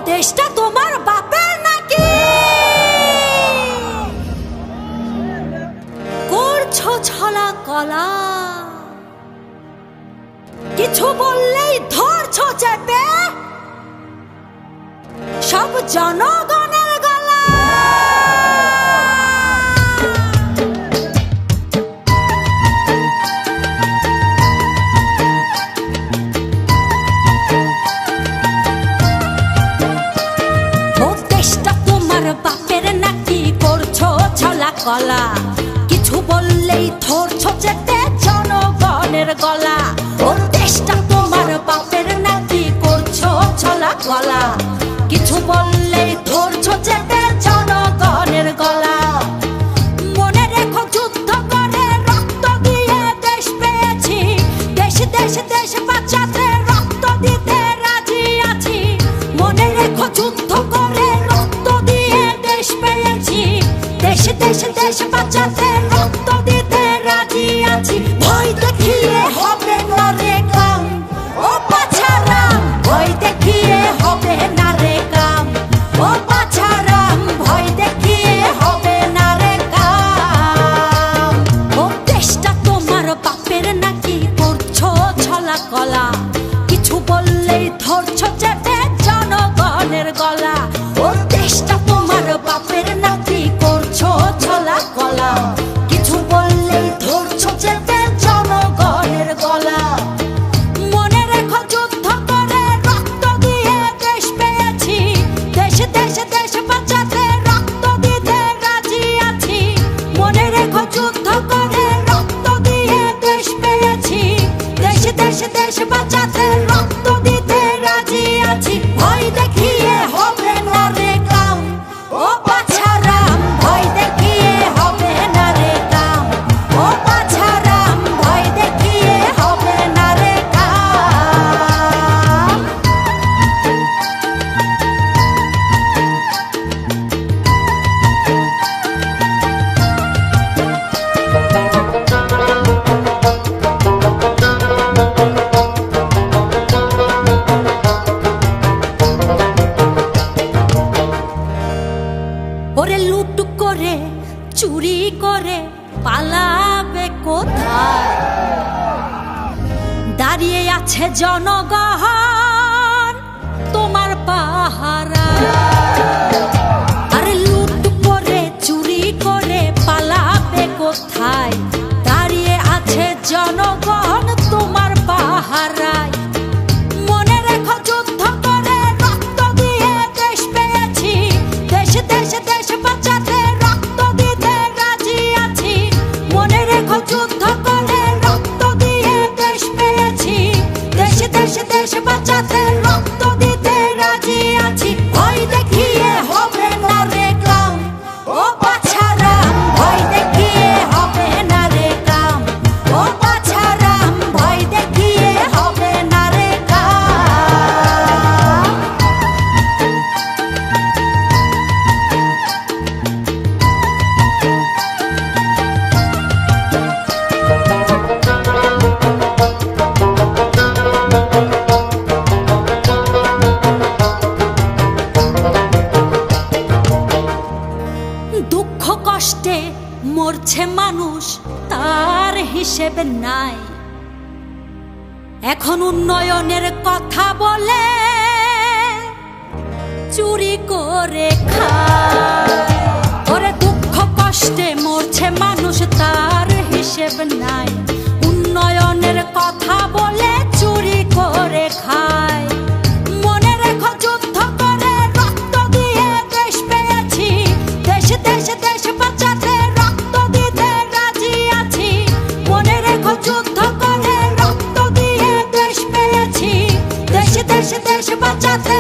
দেশটা তোমার বাপের নাকি? করছো ছলা কলা, কিছু বললেই ধরছো চেপে সব জনগণের গলা। বাপের নাকি করছো ছলা কলা, কিছু বললেই ধরছো চেপে জনগণের গলা। ও দেশটা তোমার বাপের নাকি করছো ছলা কলা, কিছু বললেই ধরছো চেপে জনগণের গলা। মনে রেখো যুদ্ধ করে রক্ত দিয়ে দেশ পেয়েছি, দেশ দেশ দেশ বাঁচাতে রক্ত দিতে রাজি আছি। মনে রেখো যুদ্ধ করে দেশ দেশ দেশ বাঁচাতে রক্ত দিতে রাজি আছি। ভয় দেখিয়ে হবে না রে কাম, ও পাছারাম ভয় দেখিয়ে হবে না রে কাম, ও পাছারাম ভয় দেখিয়ে হবে না রে কাম। ও দেশটা তোমার বাপের নাকি করছো ছলা কলা, কিছু বললেই ধরছো চেপে জনগণের গলা। ও দেশটা তোমার বাপের নাকি করছো ছলা কলা, কিছু বললেই ধরছো চেপে জনগণের গলা। মনে রেখো যুদ্ধ করে রক্ত দিয়ে দেশ পেয়েছি, দেশ দেশ দেশ বাঁচাতে রক্ত দিতে রাজি আছি। মনে রেখো যুদ্ধ করে রক্ত দিয়ে দেশ পেয়েছি, দেশ দেশ দেশ বাঁচাতে রক্ত দিতে রাজি আছি। ভয় দেখিয়ে হবে না রে কাম, ও পাছারাম ভয় দেখিয়ে হবে না রে কাম, ও পাছারাম ভয় দেখিয়ে হবে না রে কাম। ওরে লুট করে চুরি করে পালাবে কোথায়? দাঁড়িয়ে আছে জনগণ তোমার পাহারা। আরে লুট করে চুরি করে পালাবে কোথায়? দাঁড়িয়ে আছে জনগণ তোমার পাহারায়। মনে রেখো যুদ্ধ করে রক্ত দিয়ে দেশ পেয়েছি, দেশ দেশ দেশ বাঁচাতে রক্ত দিতে রাজি আছি। মনে রেখো যুদ্ধ করে রক্ত দিয়ে দেশ পেয়েছি, দেশ দেশ দেশ বাঁচাতে রক্ত দিতে রাজি আছি। ভয় দেখিয়ে হবে না রে কাম, ও পাছারাম ভয় দেখিয়ে হবে না রে কাম, ও পাছারাম ভয় দেখিয়ে হবে না রে কাম। দুঃখ কষ্টে মরছে মানুষ, তার হিসেব নাই। এখন উন্নয়নের কথা বলে চুরি করে খায়। ওরে দুঃখ কষ্টে মরছে মানুষ, তার হিসেব নাই। উন্নয়নের কথা বলে চুরি করে খায়। মনে রেখো যুদ্ধ করে রক্ত দিয়ে দেশ পেয়েছি, দেশ দেশ দেশ বাঁচাতে রক্ত দিতে রাজি আছি। মনে রেখো যুদ্ধ করে রক্ত দিয়ে দেশ পেয়েছি, দেশ দেশ দেশ বাঁচাতে